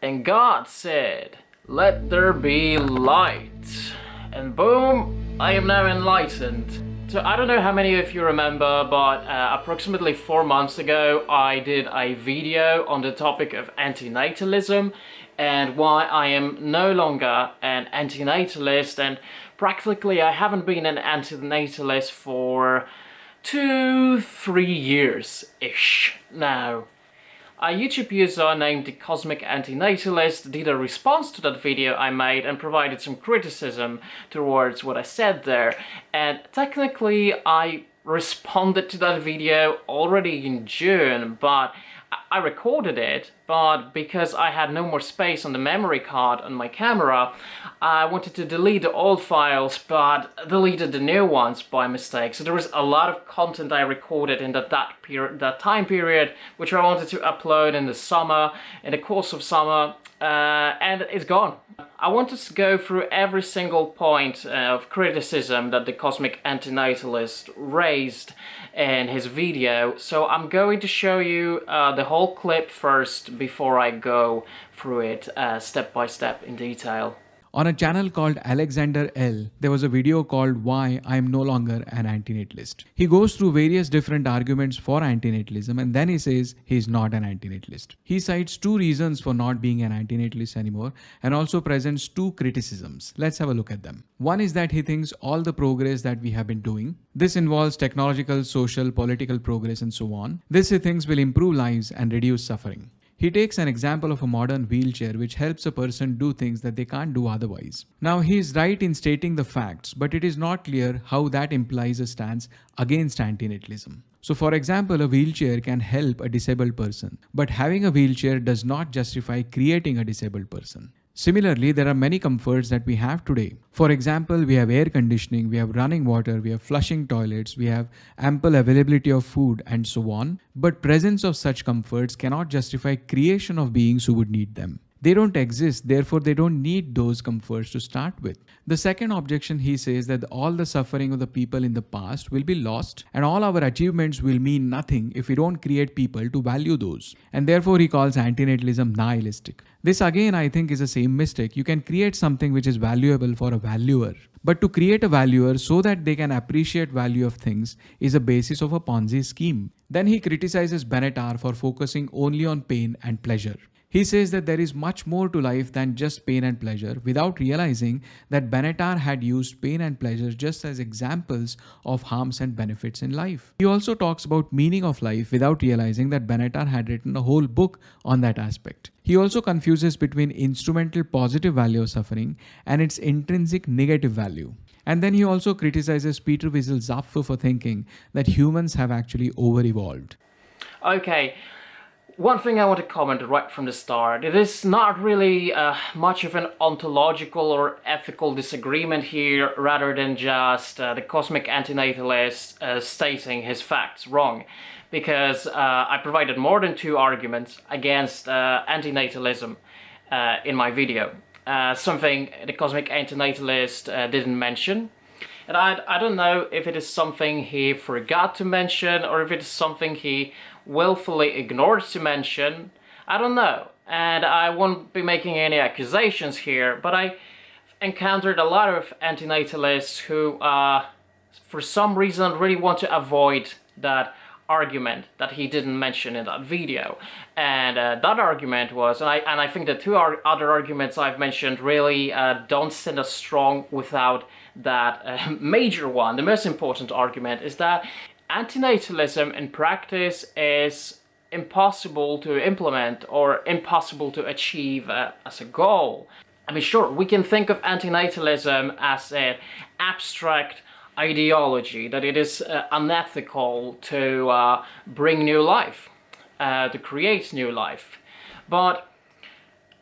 And God said, "Let there be light." And boom, I am now enlightened. So I don't know how many of you remember, but approximately 4 months ago I did a video on the topic of antinatalism and why I am no longer an antinatalist, and practically I haven't been an antinatalist for 2-3 years-ish now. A YouTube user named the Cosmic AntiNatalist did a response to that video I made and provided some criticism towards what I said there. And technically I responded to that video already in June, but I recorded it, but because I had no more space on the memory card on my camera, I wanted to delete the old files, but deleted the new ones by mistake. So there was a lot of content I recorded in that time period, which I wanted to upload in the summer, in the course of summer, and it's gone. I want to go through every single point of criticism that the Cosmic AntiNatalist raised in his video, so I'm going to show you the whole clip first before I go through it step by step in detail. On a channel called Alexander L, there was a video called Why I Am No Longer an Antinatalist. He goes through various different arguments for antinatalism and then he says he's not an antinatalist. He cites 2 reasons for not being an antinatalist anymore and also presents 2 criticisms. Let's have a look at them. One is that he thinks all the progress that we have been doing, this involves technological, social, political progress and so on, this he thinks will improve lives and reduce suffering. He takes an example of a modern wheelchair which helps a person do things that they can't do otherwise. Now he is right in stating the facts, but it is not clear how that implies a stance against antinatalism. So for example, a wheelchair can help a disabled person, but having a wheelchair does not justify creating a disabled person. Similarly, there are many comforts that we have today. For example, we have air conditioning, we have running water, we have flushing toilets, we have ample availability of food and so on. But presence of such comforts cannot justify creation of beings who would need them. They don't exist, therefore they don't need those comforts to start with. The second objection, he says that all the suffering of the people in the past will be lost and all our achievements will mean nothing if we don't create people to value those. And therefore he calls antinatalism nihilistic. This again I think is the same mistake. You can create something which is valuable for a valuer. But to create a valuer so that they can appreciate value of things is a basis of a Ponzi scheme. Then he criticizes Benatar for focusing only on pain and pleasure. He says that there is much more to life than just pain and pleasure, without realizing that Benatar had used pain and pleasure just as examples of harms and benefits in life. He also talks about meaning of life without realizing that Benatar had written a whole book on that aspect. He also confuses between instrumental positive value of suffering and its intrinsic negative value. And then he also criticizes Peter Wessel Zapffe for thinking that humans have actually over-evolved. Okay. One thing I want to comment right from the start, it is not really much of an ontological or ethical disagreement here, rather than just the Cosmic AntiNatalist stating his facts wrong. Because I provided more than 2 arguments against antinatalism in my video. Something the Cosmic AntiNatalist didn't mention. And I don't know if it is something he forgot to mention or if it is something he willfully ignored to mention. I don't know. And I won't be making any accusations here, but I encountered a lot of antinatalists who, for some reason, really want to avoid that argument that he didn't mention in that video. And that argument was, and I think the 2 other arguments I've mentioned really don't stand as strong without that major one. The most important argument is that antinatalism in practice is impossible to implement or impossible to achieve as a goal. I mean, sure, we can think of antinatalism as an abstract ideology, that it is unethical to bring new life, to create new life. But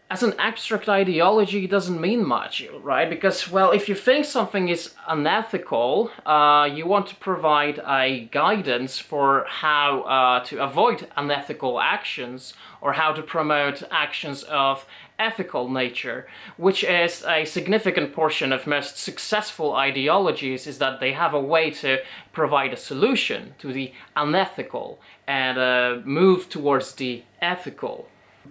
as an abstract ideology, it doesn't mean much, right? Because, well, if you think something is unethical, you want to provide a guidance for how to avoid unethical actions or how to promote actions of ethical nature, which is a significant portion of most successful ideologies, is that they have a way to provide a solution to the unethical and move towards the ethical.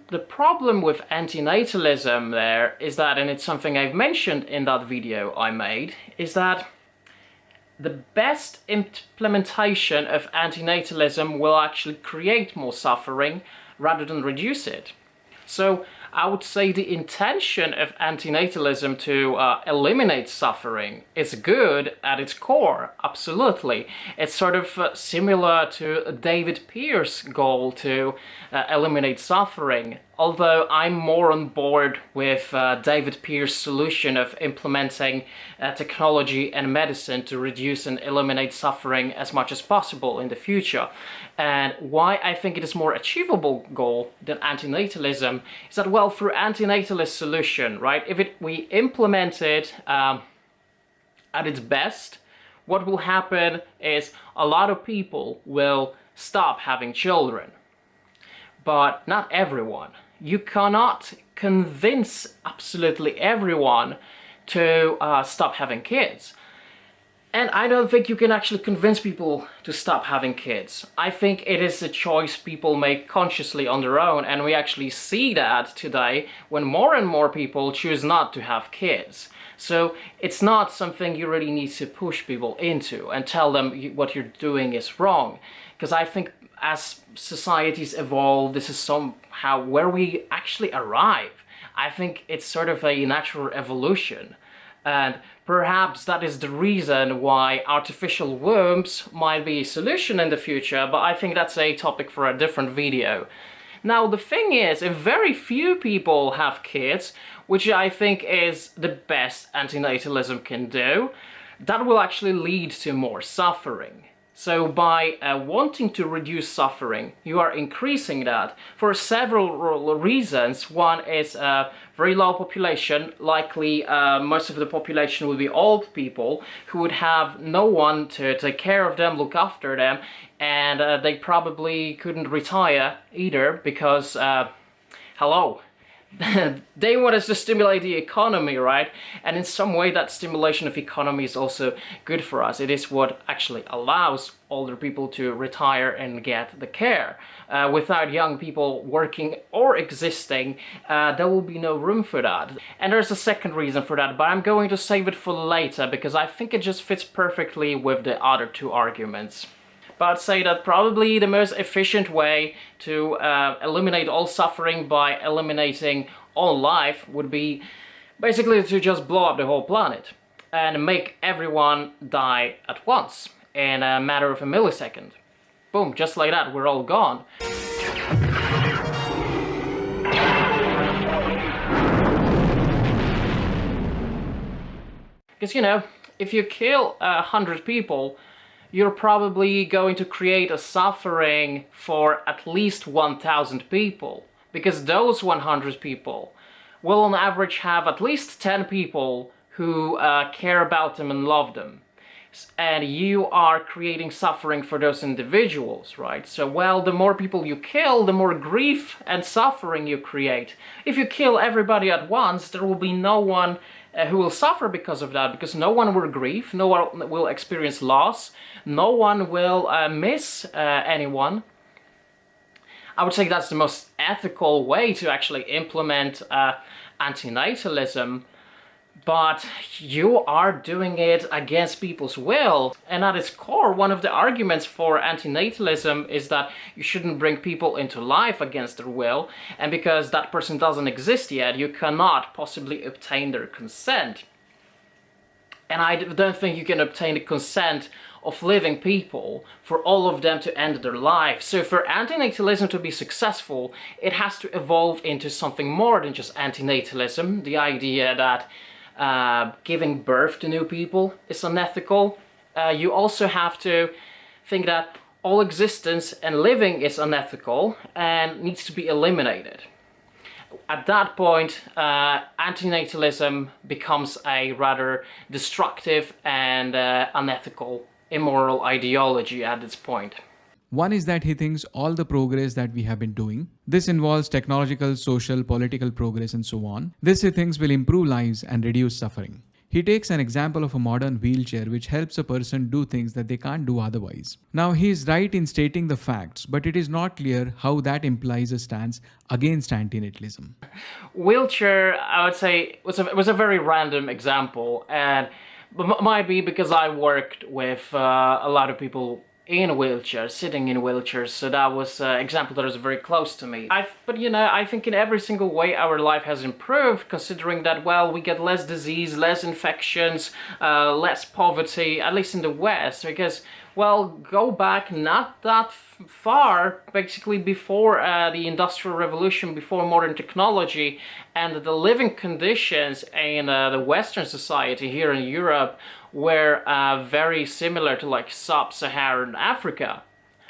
The problem with antinatalism there is that, and it's something I've mentioned in that video I made, is that the best implementation of antinatalism will actually create more suffering rather than reduce it. So I would say the intention of antinatalism to eliminate suffering is good at its core, absolutely. It's sort of similar to David Pearce's goal to eliminate suffering, although I'm more on board with David Pearce's solution of implementing technology and medicine to reduce and eliminate suffering as much as possible in the future. And why I think it is more achievable goal than antinatalism is that, well, through antinatalist solution, right, if we implement it at its best, what will happen is a lot of people will stop having children. But not everyone. You cannot convince absolutely everyone to stop having kids. And I don't think you can actually convince people to stop having kids. I think it is a choice people make consciously on their own, and we actually see that today when more and more people choose not to have kids. So it's not something you really need to push people into and tell them what you're doing is wrong. Because I think as societies evolve, this is somehow where we actually arrive. I think it's sort of a natural evolution. And perhaps that is the reason why artificial wombs might be a solution in the future, but I think that's a topic for a different video. Now, the thing is, if very few people have kids, which I think is the best antinatalism can do, that will actually lead to more suffering. So by wanting to reduce suffering, you are increasing that for several reasons. One is very low population. Likely most of the population would be old people who would have no one to take care of them, look after them, and they probably couldn't retire either because, hello, they want us to stimulate the economy, right? And in some way that stimulation of economy is also good for us. It is what actually allows older people to retire and get the care. Without young people working or existing, there will be no room for that. And there's a second reason for that, but I'm going to save it for later because I think it just fits perfectly with the other two arguments. But I'd say that probably the most efficient way to eliminate all suffering by eliminating all life would be basically to just blow up the whole planet and make everyone die at once in a matter of a millisecond. Boom, just like that, we're all gone. Because, you know, if you kill 100 people, you're probably going to create a suffering for at least 1,000 people, because those 100 people will on average have at least 10 people who care about them and love them. And you are creating suffering for those individuals, right? So, well, the more people you kill, the more grief and suffering you create. If you kill everybody at once, there will be no one who will suffer because of that, because no one will grieve, no one will experience loss, no one will miss anyone. I would say that's the most ethical way to actually implement antinatalism, but you are doing it against people's will. And at its core, one of the arguments for antinatalism is that you shouldn't bring people into life against their will, and because that person doesn't exist yet, you cannot possibly obtain their consent. And I don't think you can obtain the consent of living people for all of them to end their lives. So for antinatalism to be successful, it has to evolve into something more than just antinatalism, the idea that giving birth to new people is unethical. You also have to think that all existence and living is unethical and needs to be eliminated. At that point, antinatalism becomes a rather destructive and unethical, immoral ideology at its point. One is that he thinks all the progress that we have been doing, this involves technological, social, political progress and so on, this he thinks will improve lives and reduce suffering. He takes an example of a modern wheelchair which helps a person do things that they can't do otherwise. Now, he is right in stating the facts, but it is not clear how that implies a stance against antinatalism. Wheelchair, I would say, was a very random example, and might be because I worked with a lot of people in wheelchairs, sitting in wheelchairs, so that was an example that was very close to me. But I think in every single way our life has improved, considering that, well, we get less disease, less infections, less poverty, at least in the West, because, well, go back not that far, basically before the Industrial Revolution, before modern technology, and the living conditions in the Western society here in Europe were very similar to like sub-Saharan Africa.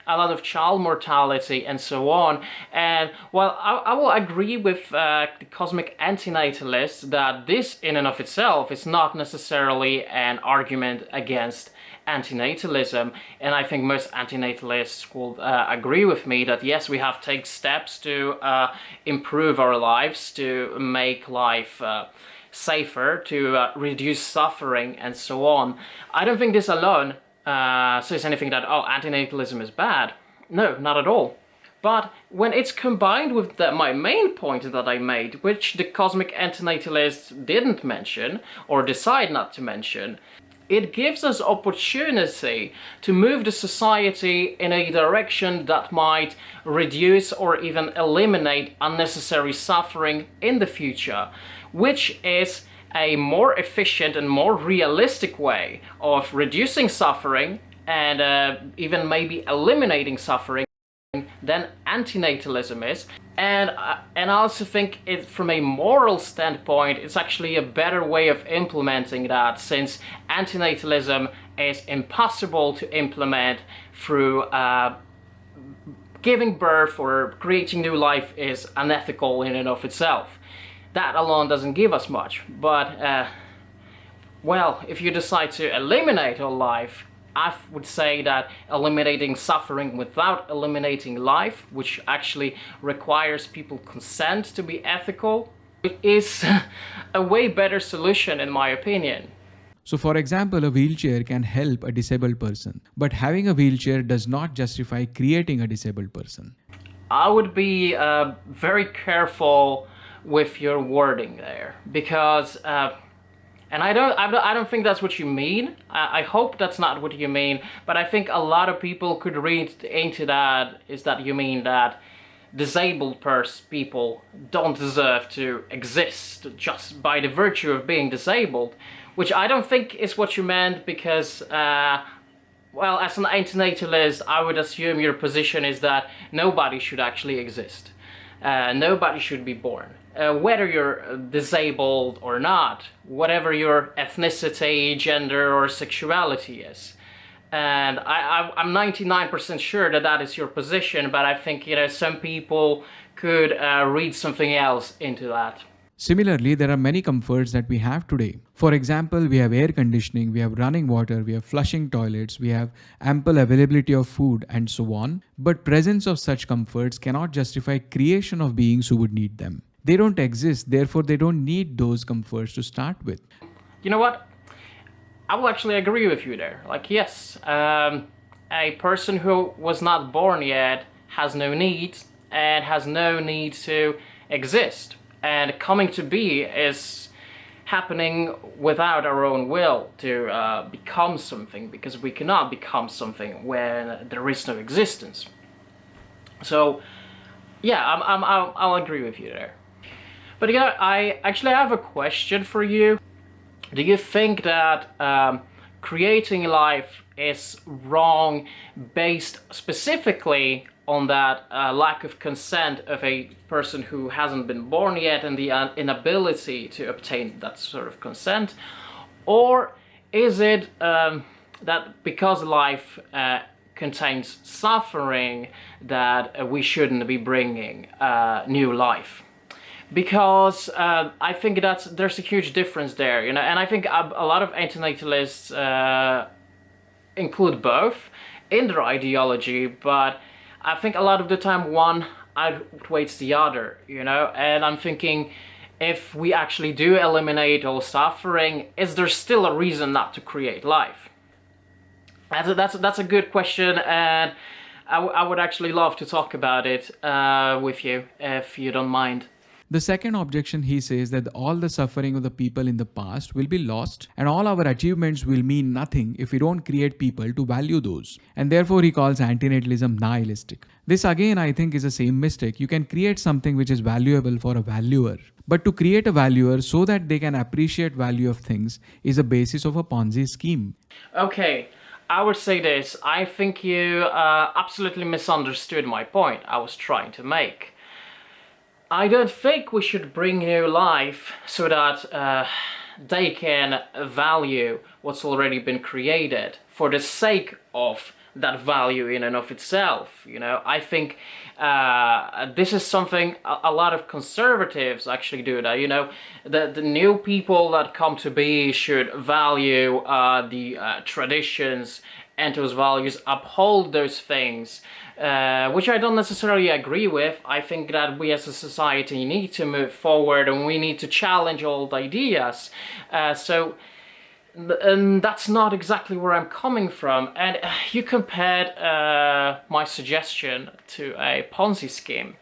A lot of child mortality and so on. And while I will agree with the Cosmic AntiNatalist that this in and of itself is not necessarily an argument against antinatalism, and I think most antinatalists will agree with me that yes, we have to take steps to improve our lives, to make life safer, to reduce suffering and so on. I don't think this alone says anything that, oh, antinatalism is bad. No, not at all. But when it's combined with my main point that I made, which the Cosmic AntiNatalist didn't mention, or decide not to mention, it gives us opportunity to move the society in a direction that might reduce or even eliminate unnecessary suffering in the future, which is a more efficient and more realistic way of reducing suffering and even maybe eliminating suffering than antinatalism is. And I also think it, from a moral standpoint, it's actually a better way of implementing that, since antinatalism is impossible to implement through giving birth or creating new life is unethical in and of itself. That alone doesn't give us much, but well, if you decide to eliminate all life, I would say that eliminating suffering without eliminating life, which actually requires people consent to be ethical, is a way better solution in my opinion. So, for example, a wheelchair can help a disabled person, but having a wheelchair does not justify creating a disabled person. I would be very careful with your wording there, because and I don't think that's what you mean. I hope that's not what you mean, but I think a lot of people could read into that is that you mean that disabled people don't deserve to exist just by the virtue of being disabled, which I don't think is what you meant, because well, as an antinatalist, I would assume your position is that nobody should actually exist. Nobody should be born. Whether you're disabled or not, whatever your ethnicity, gender, or sexuality is. And I'm 99% sure that that is your position, but I think, some people could read something else into that. Similarly, there are many comforts that we have today. For example, we have air conditioning, we have running water, we have flushing toilets, we have ample availability of food, and so on. But presence of such comforts cannot justify creation of beings who would need them. They don't exist, therefore they don't need those comforts to start with. You know what? I will actually agree with you there. Like, yes, a person who was not born yet has no need and has no need to exist. And coming to be is happening without our own will to become something, because we cannot become something when there is no existence. So, yeah, I'll agree with you there. But I actually have a question for you. Do you think that creating life is wrong based specifically on that lack of consent of a person who hasn't been born yet and the inability to obtain that sort of consent? Or is it that because life contains suffering that we shouldn't be bringing new life? Because I think there's a huge difference there, and I think a lot of antinatalists include both in their ideology, but I think a lot of the time one outweighs the other, and I'm thinking if we actually do eliminate all suffering, is there still a reason not to create life? That's a good question, and I would actually love to talk about it with you, if you don't mind. The second objection, he says that all the suffering of the people in the past will be lost and all our achievements will mean nothing if we don't create people to value those. And therefore he calls antinatalism nihilistic. This again I think is the same mistake. You can create something which is valuable for a valuer. But to create a valuer so that they can appreciate value of things is the basis of a Ponzi scheme. Okay, I would say this. I think you absolutely misunderstood my point I was trying to make. I don't think we should bring new life so that they can value what's already been created for the sake of that value in and of itself. You know, I think this is something a lot of conservatives actually do. That, you know, the new people that come to be should value the traditions and those values, uphold those things, which I don't necessarily agree with. I think that we as a society need to move forward and we need to challenge old ideas. And that's not exactly where I'm coming from. And you compared my suggestion to a Ponzi scheme.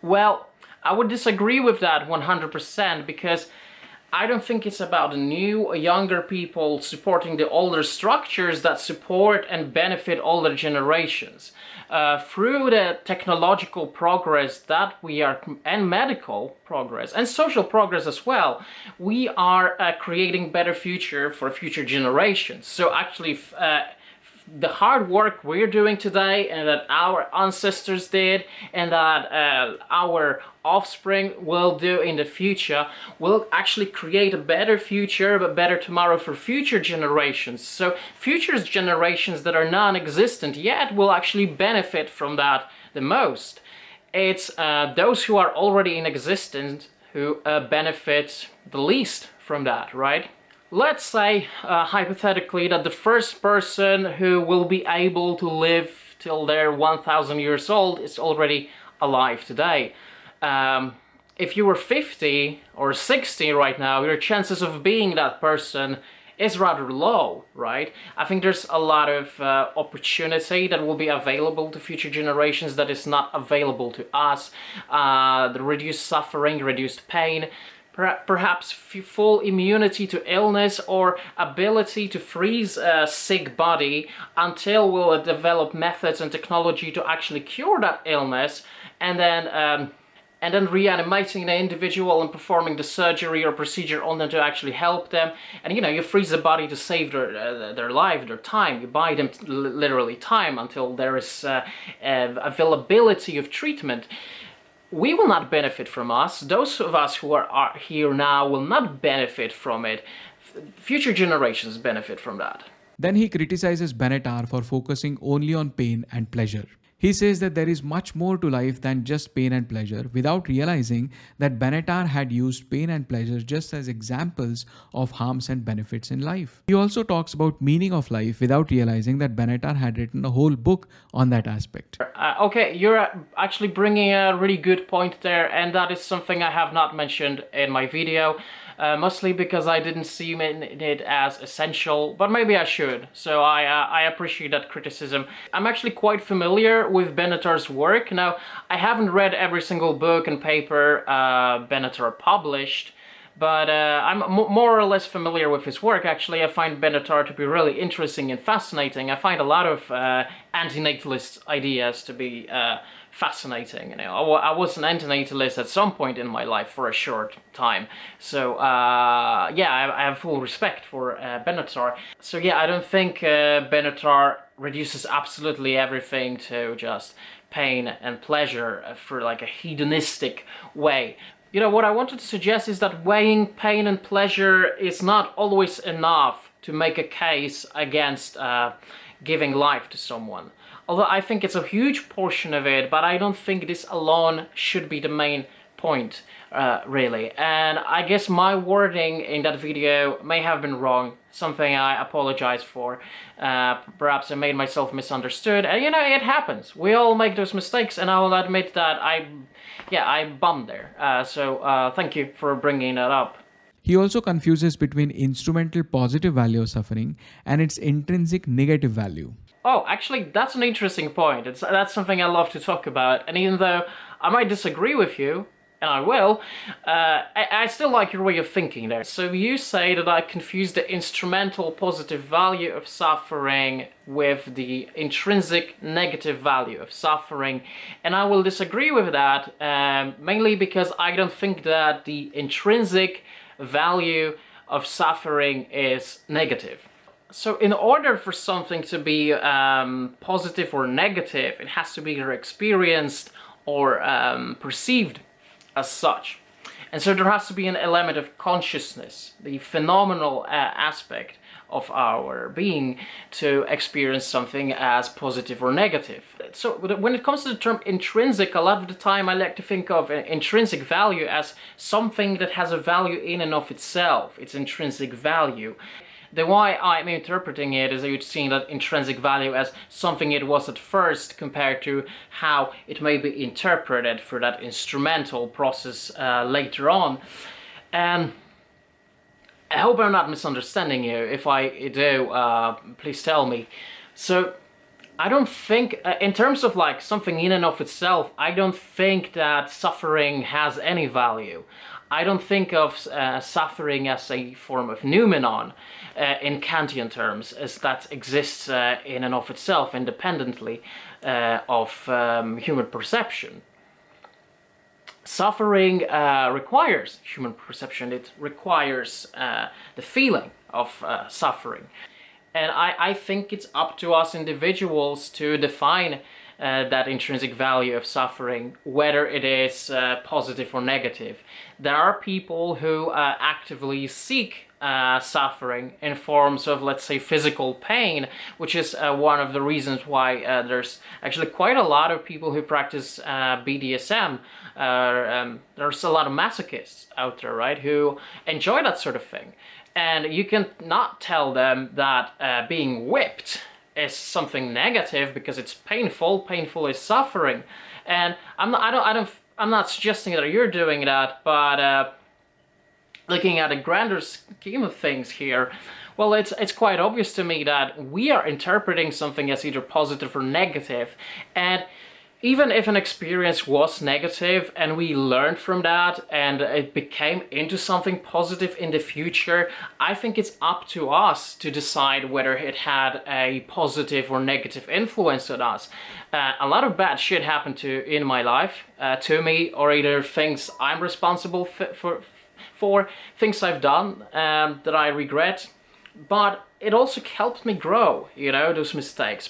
Well, I would disagree with that 100% because I don't think it's about the new, younger people supporting the older structures that support and benefit older generations. Through the technological progress that we are, and medical progress, and social progress as well, we are creating better future for future generations. So actually, the hard work we're doing today and that our ancestors did and that our offspring will do in the future will actually create a better future, a better tomorrow for future generations. So future generations that are non-existent yet will actually benefit from that the most. It's those who are already in existence who benefit the least from that, right? Let's say, hypothetically, that the first person who will be able to live till they're 1,000 years old is already alive today. If you were 50 or 60 right now, your chances of being that person is rather low, right? I think there's a lot of opportunity that will be available to future generations that is not available to us. The reduced suffering, reduced pain, perhaps full immunity to illness or ability to freeze a sick body until we'll develop methods and technology to actually cure that illness, and then reanimating the individual and performing the surgery or procedure on them to actually help them. And you know, you freeze the body to save their life, their time. You buy them literally time until there is availability of treatment. We will not benefit from us. Those of us who are here now will not benefit from it. Future generations benefit from that. Then he criticizes Benatar for focusing only on pain and pleasure. He says that there is much more to life than just pain and pleasure, without realizing that Benatar had used pain and pleasure just as examples of harms and benefits in life. He also talks about meaning of life without realizing that Benatar had written a whole book on that aspect. Okay, you're actually bringing a really good point there, and that is something I have not mentioned in my video. Mostly because I didn't see it as essential, but maybe I should. So I appreciate that criticism. I'm actually quite familiar with Benatar's work. Now, I haven't read every single book and paper Benatar published, but I'm more or less familiar with his work. Actually, I find Benatar to be really interesting and fascinating. I find a lot of antinatalist ideas to be fascinating. You know, I was an antinatalist at some point in my life for a short time. So yeah, I have full respect for Benatar. So yeah, I don't think Benatar reduces absolutely everything to just pain and pleasure for like a hedonistic way. You know, what I wanted to suggest is that weighing pain and pleasure is not always enough to make a case against giving life to someone. Although I think it's a huge portion of it, but I don't think this alone should be the main point, really. And I guess my wording in that video may have been wrong, something I apologize for. Perhaps I made myself misunderstood, and you know, it happens. We all make those mistakes, and I will admit that I bummed there. So thank you for bringing that up. He also confuses between instrumental positive value of suffering and its intrinsic negative value. Oh, actually, that's an interesting point. That's something I love to talk about. And even though I might disagree with you, and I will, I still like your way of thinking there. So you say that I confuse the instrumental positive value of suffering with the intrinsic negative value of suffering. And I will disagree with that, mainly because I don't think that the intrinsic value of suffering is negative. So in order for something to be positive or negative, it has to be either experienced or perceived as such. And so there has to be an element of consciousness, the phenomenal aspect of our being, to experience something as positive or negative. So when it comes to the term intrinsic, a lot of the time I like to think of intrinsic value as something that has a value in and of itself, its intrinsic value. The way I'm interpreting it is that you're seeing that intrinsic value as something it was at first compared to how it may be interpreted for that instrumental process later on. And I hope I'm not misunderstanding you. If I do, please tell me. So I don't think, in terms of like something in and of itself, I don't think that suffering has any value. I don't think of suffering as a form of noumenon in Kantian terms, as that exists in and of itself, independently of human perception. Suffering requires human perception. It requires the feeling of suffering. And I think it's up to us individuals to define that intrinsic value of suffering, whether it is positive or negative. There are people who actively seek suffering in forms of, let's say, physical pain, which is one of the reasons why there's actually quite a lot of people who practice BDSM. There's a lot of masochists out there, right, who enjoy that sort of thing. And you can not tell them that being whipped is something negative because it's painful. Painful is suffering, and I'm not suggesting that you're doing that, but looking at a grander scheme of things here, well, it's quite obvious to me that we are interpreting something as either positive or negative, and even if an experience was negative and we learned from that and it became into something positive in the future, I think it's up to us to decide whether it had a positive or negative influence on us. A lot of bad shit happened in my life, to me, or either things I'm responsible for things I've done that I regret. But it also helped me grow, you know, those mistakes.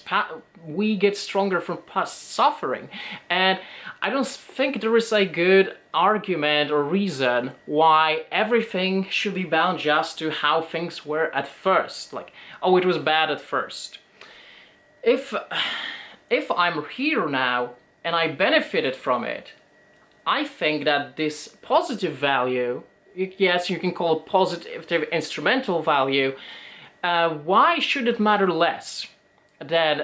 We get stronger from past suffering. And I don't think there is a good argument or reason why everything should be bound just to how things were at first. Like, oh, it was bad at first. If I'm here now and I benefited from it, I think that this positive value, yes, you can call it positive instrumental value, why should it matter less than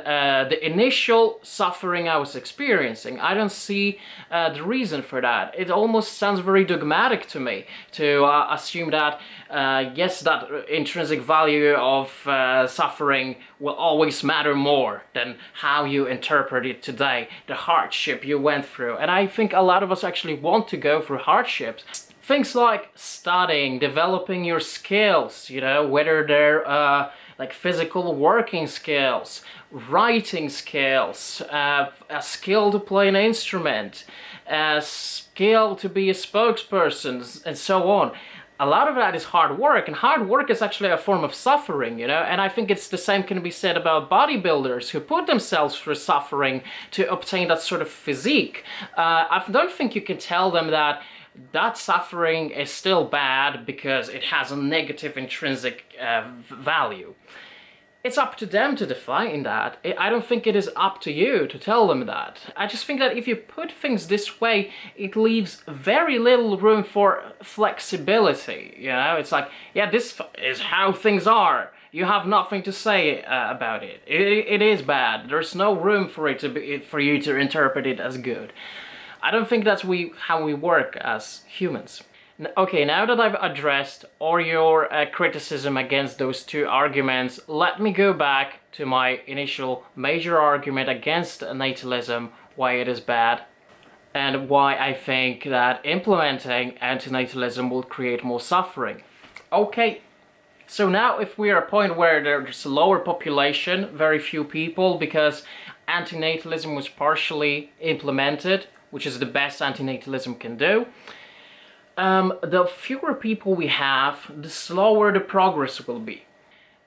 the initial suffering I was experiencing? I don't see the reason for that. It almost sounds very dogmatic to me to assume that, yes, that intrinsic value of suffering will always matter more than how you interpret it today, the hardship you went through. And I think a lot of us actually want to go through hardships. Things like studying, developing your skills, you know, whether they're like physical working skills, writing skills, a skill to play an instrument, a skill to be a spokesperson, and so on. A lot of that is hard work, and hard work is actually a form of suffering, you know, and I think it's the same can be said about bodybuilders who put themselves through suffering to obtain that sort of physique. I don't think you can tell them that suffering is still bad because it has a negative intrinsic value. it's up to them to define that. I don't think it is up to you to tell them that. I just think that if you put things this way, it leaves very little room for flexibility. You know, it's like, yeah, this is how things are. You have nothing to say about it. It is bad. There's no room for it to be, for you to interpret it as good. I don't think that's how we work as humans. Okay, now that I've addressed all your criticism against those two arguments, let me go back to my initial major argument against natalism, why it is bad, and why I think that implementing antinatalism will create more suffering. Okay, so now if we're at a point where there's a lower population, very few people, because antinatalism was partially implemented, which is the best antinatalism can do, the fewer people we have, the slower the progress will be.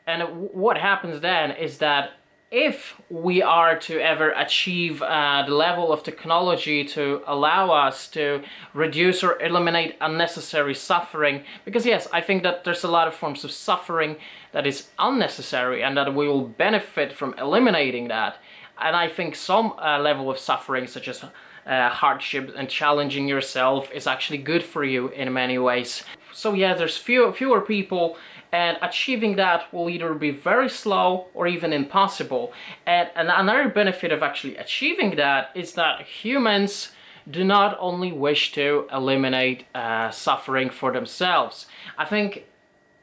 And what happens then is that if we are to ever achieve the level of technology to allow us to reduce or eliminate unnecessary suffering, because yes, I think that there's a lot of forms of suffering that is unnecessary and that we will benefit from eliminating that. And I think some level of suffering, such as hardship and challenging yourself, is actually good for you in many ways. So yeah, there's fewer people, and achieving that will either be very slow or even impossible. And another benefit of actually achieving that is that humans do not only wish to eliminate suffering for themselves. I think,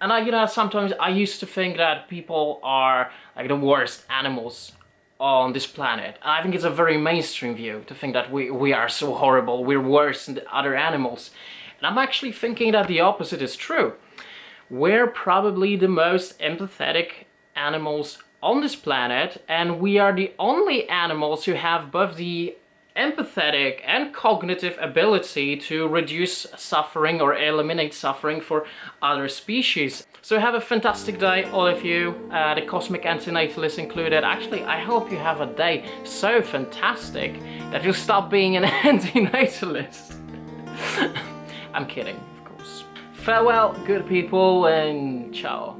and sometimes I used to think that people are like the worst animals on this planet. I think it's a very mainstream view to think that we are so horrible, we're worse than the other animals. And I'm actually thinking that the opposite is true. We're probably the most empathetic animals on this planet, and we are the only animals who have both the empathetic and cognitive ability to reduce suffering or eliminate suffering for other species. So have a fantastic day, all of you, the Cosmic AntiNatalist included. Actually, I hope you have a day so fantastic that you'll stop being an antinatalist. I'm kidding, of course. Farewell, good people, and ciao.